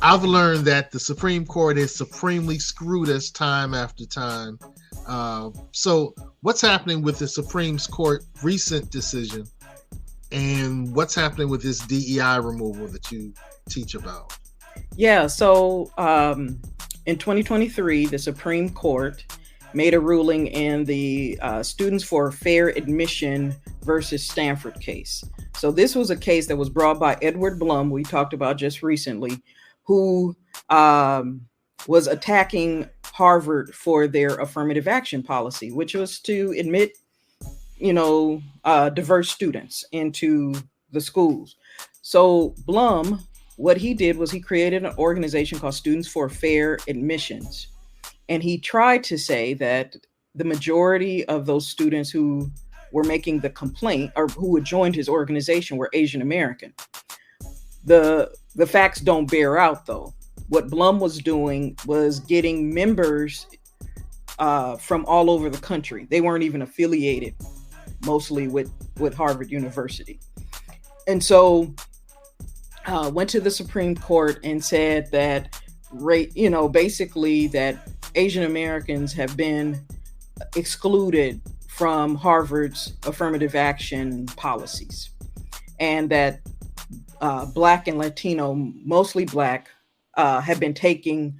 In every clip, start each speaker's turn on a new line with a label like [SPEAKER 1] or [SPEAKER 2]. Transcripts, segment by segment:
[SPEAKER 1] I've learned that the Supreme Court has supremely screwed us time after time. So what's happening with the Supreme Court recent decision, and what's happening with this DEI removal that you teach about?
[SPEAKER 2] Yeah, so in 2023, the Supreme Court made a ruling in the Students for Fair Admission versus Stanford case. So this was a case that was brought by Edward Blum, we talked about just recently, who was attacking Harvard for their affirmative action policy, which was to admit, diverse students into the schools. So Blum, what he did was he created an organization called Students for Fair Admissions. And he tried to say that the majority of those students who were making the complaint or who had joined his organization were Asian American. The facts don't bear out, though. What Blum was doing was getting members from all over the country. They weren't even affiliated mostly with Harvard University. And so went to the Supreme Court and said that, basically that Asian Americans have been excluded from Harvard's affirmative action policies, and that Black and Latino, mostly Black, have been taking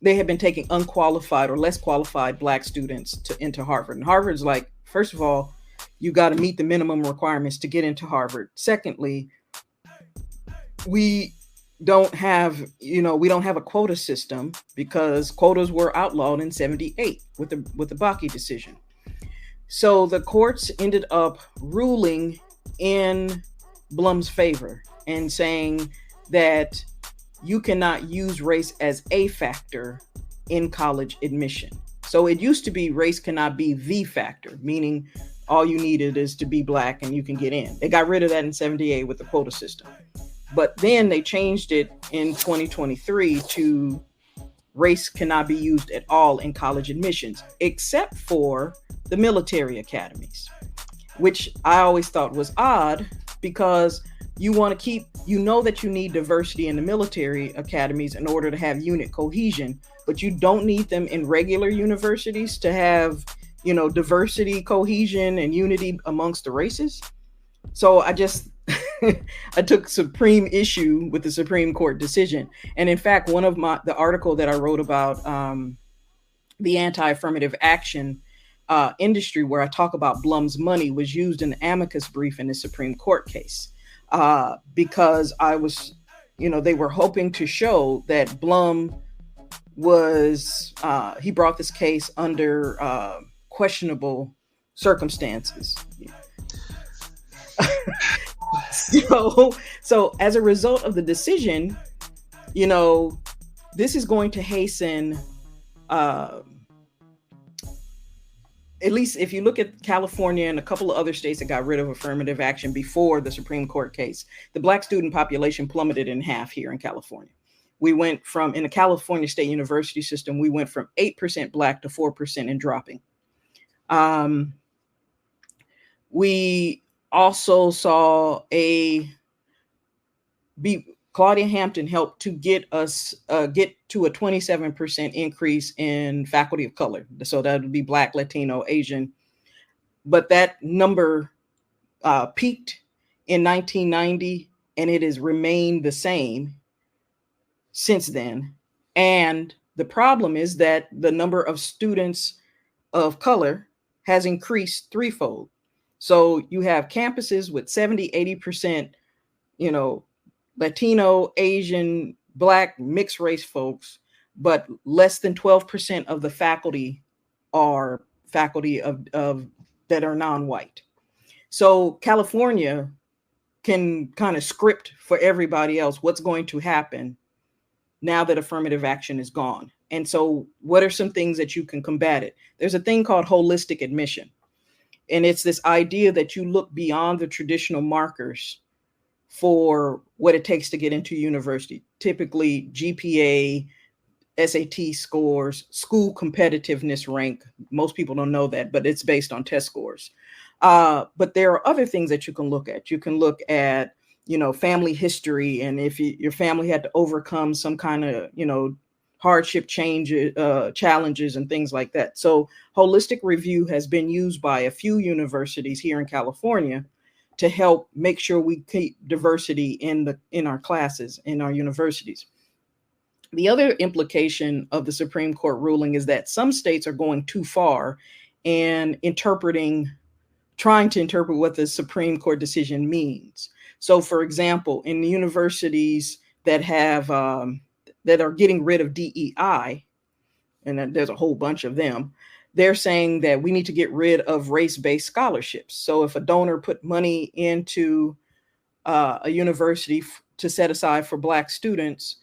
[SPEAKER 2] unqualified or less qualified Black students into Harvard. And Harvard's like, first of all, you got to meet the minimum requirements to get into Harvard. Secondly, we don't have a quota system because quotas were outlawed in 1978 with the Bakke decision. So the courts ended up ruling in Blum's favor and saying that you cannot use race as a factor in college admission. So it used to be race cannot be the factor, meaning all you needed is to be Black and you can get in. They got rid of that in 1978 with the quota system. But then they changed it in 2023 to race cannot be used at all in college admissions, except for the military academies, which I always thought was odd because you want to keep, that you need diversity in the military academies in order to have unit cohesion, but you don't need them in regular universities to have, diversity, cohesion, and unity amongst the races. So I took supreme issue with the Supreme Court decision. And in fact, one of the article that I wrote about the anti-affirmative action industry, where I talk about Blum's money, was used in the amicus brief in the Supreme Court case because I was, they were hoping to show that Blum was, he brought this case under questionable circumstances. So as a result of the decision, this is going to hasten, at least if you look at California and a couple of other states that got rid of affirmative action before the Supreme Court case, the Black student population plummeted in half here in California. We went from, in the California State University system, we went from 8% Black to 4% and dropping. We also saw Claudia Hampton helped to get us get to a 27% increase in faculty of color. So that would be Black, Latino, Asian. But that number peaked in 1990, and it has remained the same since then. And the problem is that the number of students of color has increased threefold. So you have campuses with 70, 80%, Latino, Asian, Black, mixed race folks, but less than 12% of the faculty are faculty of that are non-white. So California can kind of script for everybody else what's going to happen now that affirmative action is gone. And so what are some things that you can combat it? There's a thing called holistic admission. And it's this idea that you look beyond the traditional markers for what it takes to get into university, typically GPA, SAT scores, school competitiveness rank. Most people don't know that, but it's based on test scores. But there are other things that you can look at. You can look at family history, and if your family had to overcome some kind of, hardship challenges and things like that. So holistic review has been used by a few universities here in California to help make sure we keep diversity in our classes, in our universities. The other implication of the Supreme Court ruling is that some states are going too far and trying to interpret what the Supreme Court decision means. So, for example, in the universities that have that are getting rid of DEI, and there's a whole bunch of them, they're saying that we need to get rid of race-based scholarships. So if a donor put money into a university to set aside for Black students,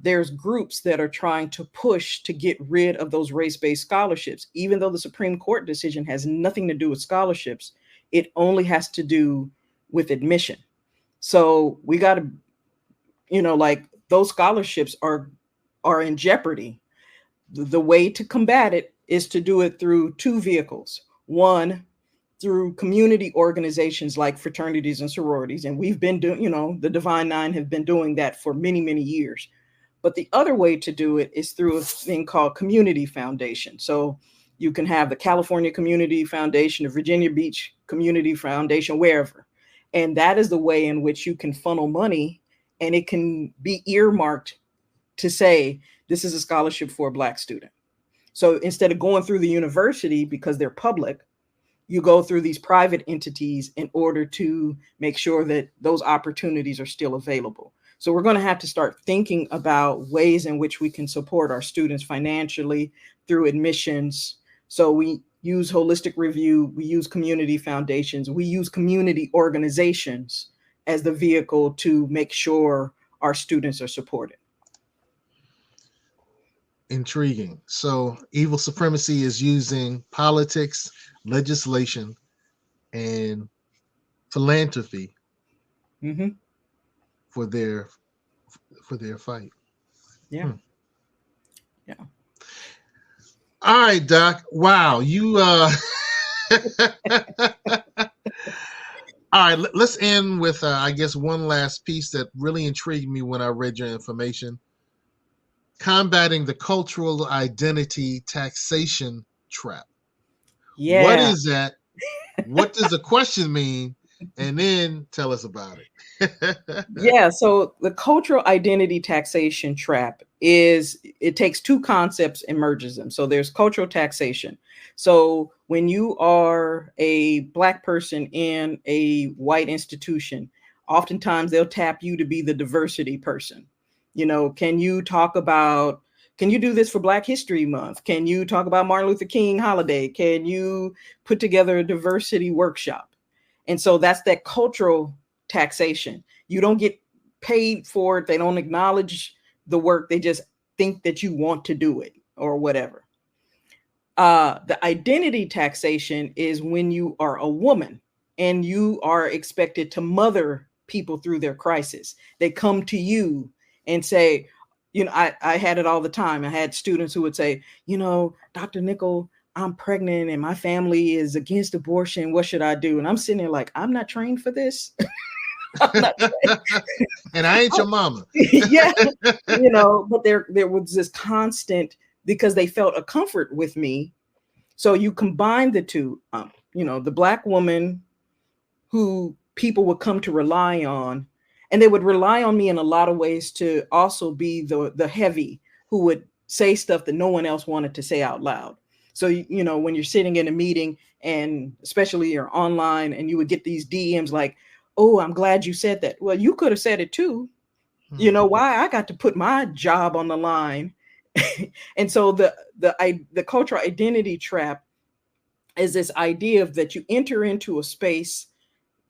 [SPEAKER 2] there's groups that are trying to push to get rid of those race-based scholarships. Even though the Supreme Court decision has nothing to do with scholarships, it only has to do with admission. So we got to, like, those scholarships are in jeopardy. The way to combat it is to do it through two vehicles. One, through community organizations like fraternities and sororities. And we've been doing, the Divine Nine have been doing that for many, many years. But the other way to do it is through a thing called community foundation. So you can have the California Community Foundation, the Virginia Beach Community Foundation, wherever. And that is the way in which you can funnel money, and it can be earmarked to say, this is a scholarship for a Black student. So instead of going through the university because they're public, you go through these private entities in order to make sure that those opportunities are still available. So we're going to have to start thinking about ways in which we can support our students financially through admissions. So we use holistic review, we use community foundations, we use community organizations as the vehicle to make sure our students are supported.
[SPEAKER 1] Intriguing. So evil supremacy is using politics, legislation, and philanthropy for their fight.
[SPEAKER 2] Yeah. Yeah.
[SPEAKER 1] All right, Doc. Wow, you all right, let's end with I guess one last piece that really intrigued me when I read your information. Combating the cultural identity taxation trap.
[SPEAKER 2] Yeah.
[SPEAKER 1] What is that? What does the question mean? And then tell us about it.
[SPEAKER 2] Yeah. So the cultural identity taxation trap it takes two concepts and merges them. So there's cultural taxation. So when you are a Black person in a white institution, oftentimes they'll tap you to be the diversity person. Can you do this for Black History Month? Can you talk about Martin Luther King holiday? Can you put together a diversity workshop? And so that's that cultural taxation. You don't get paid for it. They don't acknowledge the work. They just think that you want to do it or whatever. The identity taxation is when you are a woman and you are expected to mother people through their crisis. They come to you and say, I had it all the time. I had students who would say, Dr. Nicol, I'm pregnant and my family is against abortion. What should I do? And I'm sitting there like, I'm not trained for this.
[SPEAKER 1] And I ain't your mama.
[SPEAKER 2] Yeah. But there was this constant, because they felt a comfort with me. So you combine the two, the Black woman who people would come to rely on, and they would rely on me in a lot of ways to also be the heavy who would say stuff that no one else wanted to say out loud. So, when you're sitting in a meeting, and especially you're online, and you would get these DMs like, oh, I'm glad you said that. Well, you could have said it too. You know why? I got to put my job on the line. And so the cultural identity trap is this idea of that you enter into a space,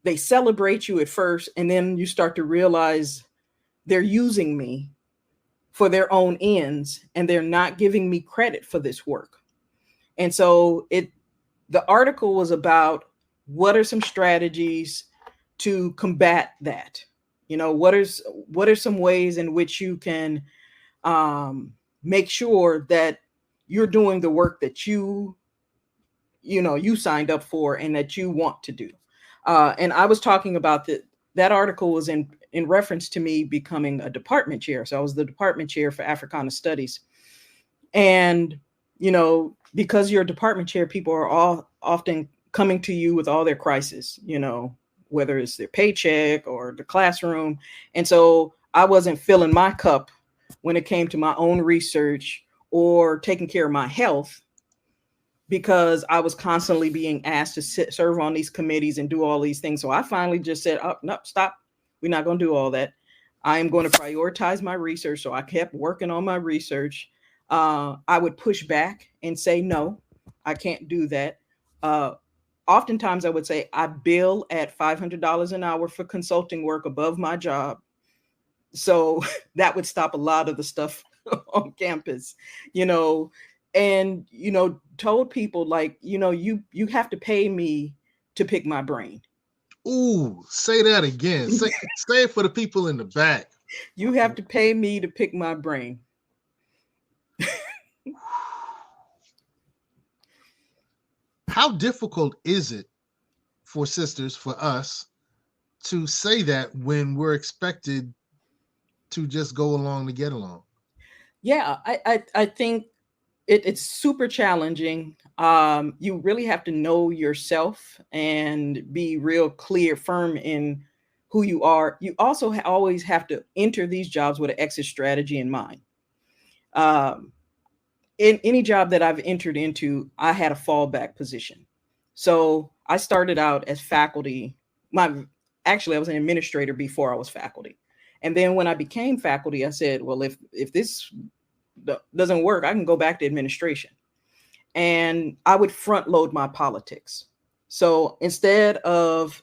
[SPEAKER 2] they celebrate you at first, and then you start to realize they're using me for their own ends, and they're not giving me credit for this work. And so the article was about what are some strategies to combat that. What are some ways in which you can make sure that you're doing the work that you signed up for and that you want to do. And I was talking about that article was in reference to me becoming a department chair. So I was the department chair for Africana Studies. And, you know, because you're a department chair, people are all often coming to you with all their crises, you know, whether it's their paycheck or the classroom. And so I wasn't filling my cup when it came to my own research or taking care of my health, because I was constantly being asked to serve on these committees and do all these things. So I finally just said, oh, no, stop. We're not going to do all that. I am going to prioritize my research. So I kept working on my research. I would push back and say, no, I can't do that. Oftentimes I would say I bill at $500 an hour for consulting work above my job. So that would stop a lot of the stuff on campus, you know, and, you know, told people like, you know, you have to pay me to pick my brain.
[SPEAKER 1] Ooh, say that again. Say it for the people in the back.
[SPEAKER 2] You have to pay me to pick my brain.
[SPEAKER 1] How difficult is it for sisters, for us, to say that when we're expected to just go along to get along?
[SPEAKER 2] Yeah, I think it's super challenging. You really have to know yourself and be real clear, firm in who you are. You also always have to enter these jobs with an exit strategy in mind. In any job that I've entered into, I had a fallback position. So I started out as faculty. Actually, I was an administrator before I was faculty. And then when I became faculty, I said, well, if this doesn't work, I can go back to administration. And I would front load my politics. So instead of,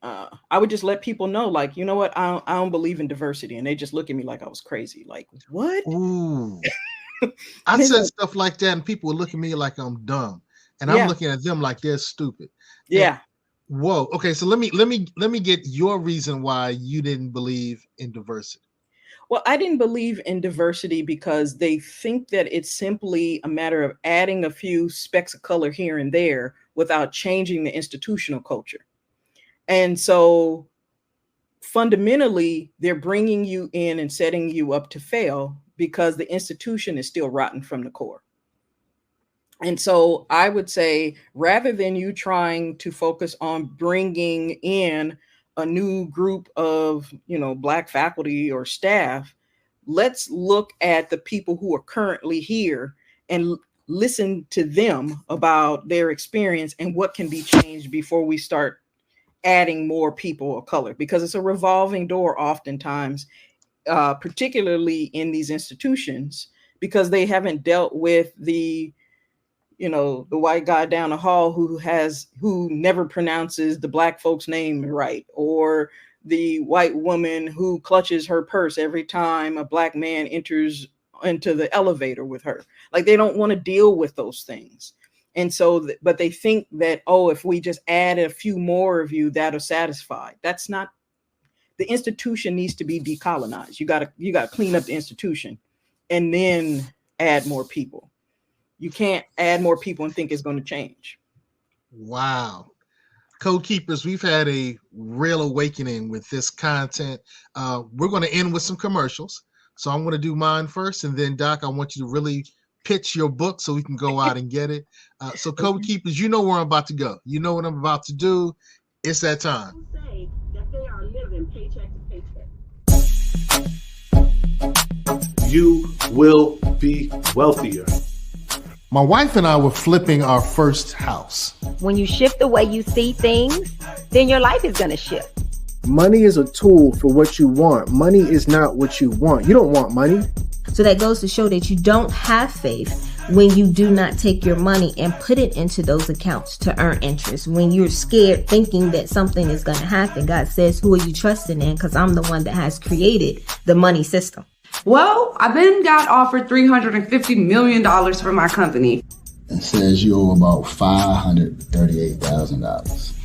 [SPEAKER 2] I would just let people know, like, you know what, I don't believe in diversity. And they just look at me like I was crazy. Like, what?
[SPEAKER 1] Ooh. I said stuff like that and people would look at me like I'm dumb. And I'm looking at them like they're stupid.
[SPEAKER 2] Yeah.
[SPEAKER 1] And, whoa. Okay. So let me get your reason why you didn't believe in diversity.
[SPEAKER 2] Well, I didn't believe in diversity because they think that it's simply a matter of adding a few specks of color here and there without changing the institutional culture. And so fundamentally, they're bringing you in and setting you up to fail because the institution is still rotten from the core. And so I would say, rather than you trying to focus on bringing in a new group of, you know, Black faculty or staff, let's look at the people who are currently here and listen to them about their experience and what can be changed before we start adding more people of color, because it's a revolving door oftentimes, particularly in these institutions, because they haven't dealt with the, you know, the white guy down the hall who never pronounces the Black folks' name right, or the white woman who clutches her purse every time a Black man enters into the elevator with her. Like, they don't want to deal with those things. And so, but they think that, oh, if we just add a few more of you, that'll satisfy. That's not, the institution needs to be decolonized. You gotta clean up the institution and then add more people. You can't add more people and think it's going to change.
[SPEAKER 1] Wow. Code Keepers, we've had a real awakening with this content. We're going to end with some commercials. So I'm going to do mine first. And then, Doc, I want you to really pitch your book so we can go out and get it. So Code Keepers, you know where I'm about to go. You know what I'm about to do. It's that time.
[SPEAKER 3] Say that they are living paycheck to paycheck.
[SPEAKER 4] You will be wealthier.
[SPEAKER 1] My wife and I were flipping our first house.
[SPEAKER 5] When you shift the way you see things, then your life is going to shift.
[SPEAKER 6] Money is a tool for what you want. Money is not what you want. You don't want money.
[SPEAKER 7] So that goes to show that you don't have faith when you do not take your money and put it into those accounts to earn interest. When you're scared thinking that something is going to happen, God says, who are you trusting in? Because I'm the one that has created the money system.
[SPEAKER 8] Well, I then got offered $350 million for my company.
[SPEAKER 9] It says you owe about $538,000.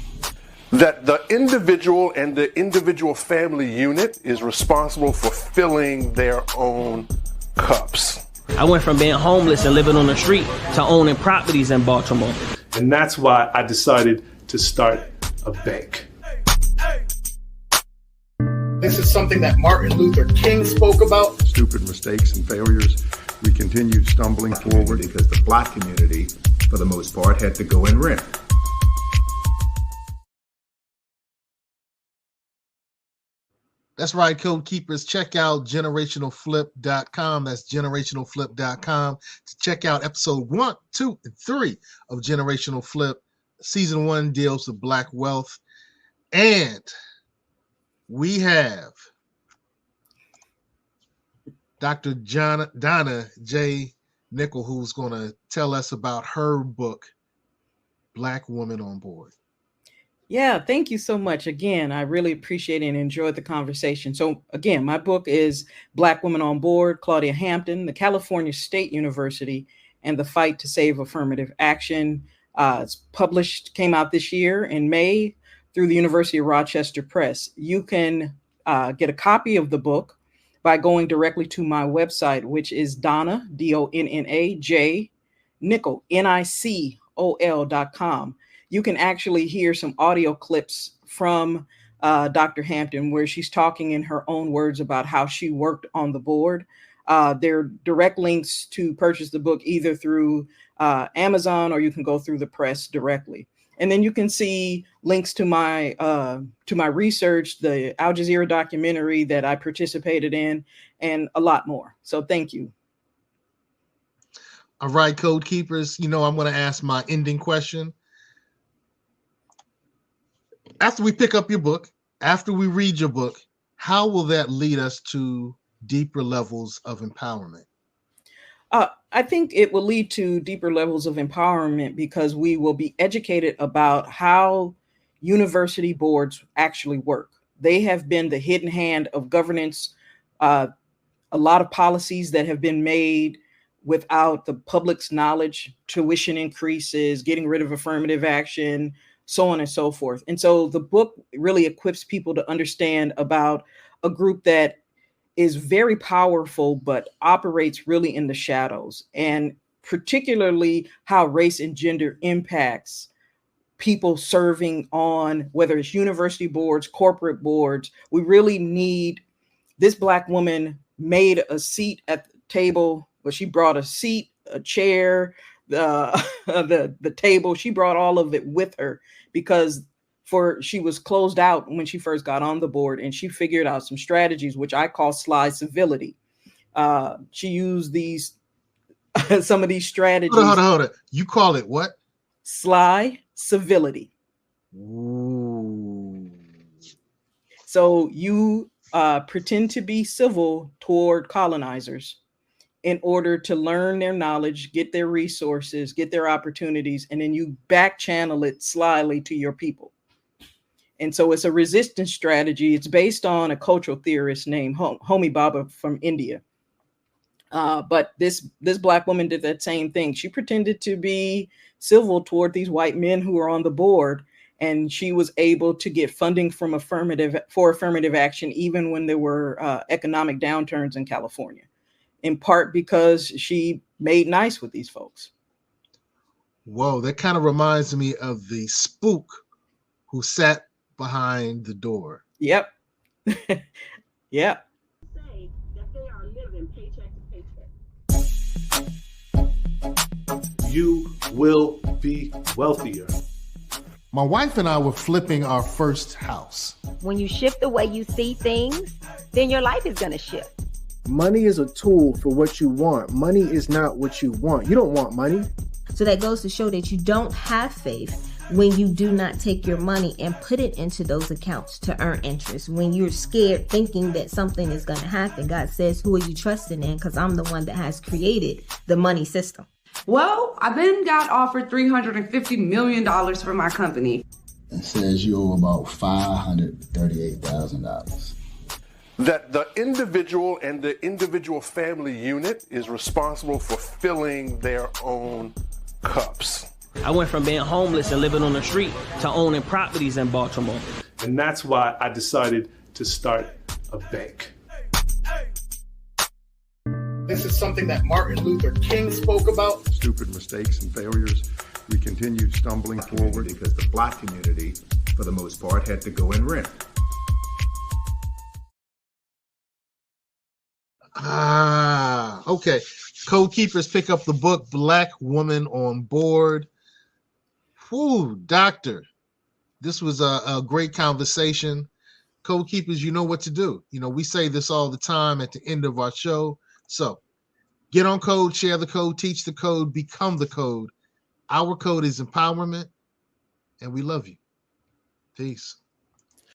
[SPEAKER 4] That the individual and the individual family unit is responsible for filling their own cups.
[SPEAKER 10] I went from being homeless and living on the street to owning properties in Baltimore.
[SPEAKER 4] And that's why I decided to start a bank.
[SPEAKER 11] This is something that Martin Luther King spoke about.
[SPEAKER 12] Stupid mistakes and failures. We continued stumbling forward
[SPEAKER 9] because the Black community, for the most part, had to go in rent.
[SPEAKER 1] That's right, Code Keepers. Check out generationalflip.com. That's generationalflip.com to check out episode 1, 2, and 3 of Generational Flip. Season 1 deals with Black wealth. And we have Dr. Donna J. Nicol, who's going to tell us about her book, Black Woman on Board.
[SPEAKER 2] Yeah, thank you so much. Again, I really appreciate and enjoyed the conversation. So again, my book is Black Women on Board, Claudia Hampton, the California State University, and the Fight to Save Affirmative Action. It's came out this year in May through the University of Rochester Press. You can get a copy of the book by going directly to my website, which is Donna, Donna J, Nicol, Nicol.com. You can actually hear some audio clips from Dr. Hampton where she's talking in her own words about how she worked on the board. There are direct links to purchase the book either through Amazon, or you can go through the press directly. And then you can see links to my research, the Al Jazeera documentary that I participated in, and a lot more. So thank you.
[SPEAKER 1] All right, Code Keepers, I'm going to ask my ending question. After we pick up your book, after we read your book, how will that lead us to deeper levels of empowerment?
[SPEAKER 2] I think it will lead to deeper levels of empowerment because we will be educated about how university boards actually work. They have been the hidden hand of governance. A lot of policies that have been made without the public's knowledge, tuition increases, getting rid of affirmative action, so on and so forth. And so the book really equips people to understand about a group that is very powerful, but operates really in the shadows, and particularly how race and gender impacts people serving on, whether it's university boards, corporate boards. We really need, this Black woman made a seat at the table, but she brought a seat, a chair, the table. She brought all of it with her because she was closed out when she first got on the board, and she figured out some strategies, which I call sly civility. She used some of these strategies.
[SPEAKER 1] Hold on. You call it what?
[SPEAKER 2] Sly civility.
[SPEAKER 1] Ooh.
[SPEAKER 2] So you pretend to be civil toward colonizers in order to learn their knowledge, get their resources, get their opportunities, and then you back channel it slyly to your people. And so it's a resistance strategy. It's based on a cultural theorist named Homi Bhabha from India. But this Black woman did that same thing. She pretended to be civil toward these white men who were on the board, and she was able to get funding from affirmative action even when there were economic downturns in California, in part because she made nice with these folks.
[SPEAKER 1] Whoa, that kind of reminds me of the spook who sat behind the door.
[SPEAKER 2] Yep. Yep.
[SPEAKER 3] Say that they are living paycheck to paycheck.
[SPEAKER 4] You will be wealthier.
[SPEAKER 1] My wife and I were flipping our first house.
[SPEAKER 5] When you shift the way you see things, then your life is going to shift.
[SPEAKER 6] Money is a tool for what you want. Money is not what you want. You don't want money.
[SPEAKER 7] So that goes to show that you don't have faith when you do not take your money and put it into those accounts to earn interest. When you're scared thinking that something is going to happen, God says, who are you trusting in? Because I'm the one that has created the money system.
[SPEAKER 8] Well, I then got offered $350 million for my company.
[SPEAKER 9] It says you owe about $538,000.
[SPEAKER 4] That the individual and the individual family unit is responsible for filling their own cups.
[SPEAKER 10] I went from being homeless and living on the street to owning properties in Baltimore.
[SPEAKER 13] And that's why I decided to start a bank.
[SPEAKER 11] This is something that Martin Luther King spoke about.
[SPEAKER 12] Stupid mistakes and failures. We continued stumbling forward
[SPEAKER 9] because the Black community, for the most part, had to go in rent.
[SPEAKER 1] Okay. Code Keepers, pick up the book, Black Woman on Board. Whew, doctor. This was a great conversation. Code Keepers, you know what to do. You know, we say this all the time at the end of our show. So get on code, share the code, teach the code, become the code. Our code is empowerment, and we love you. Peace.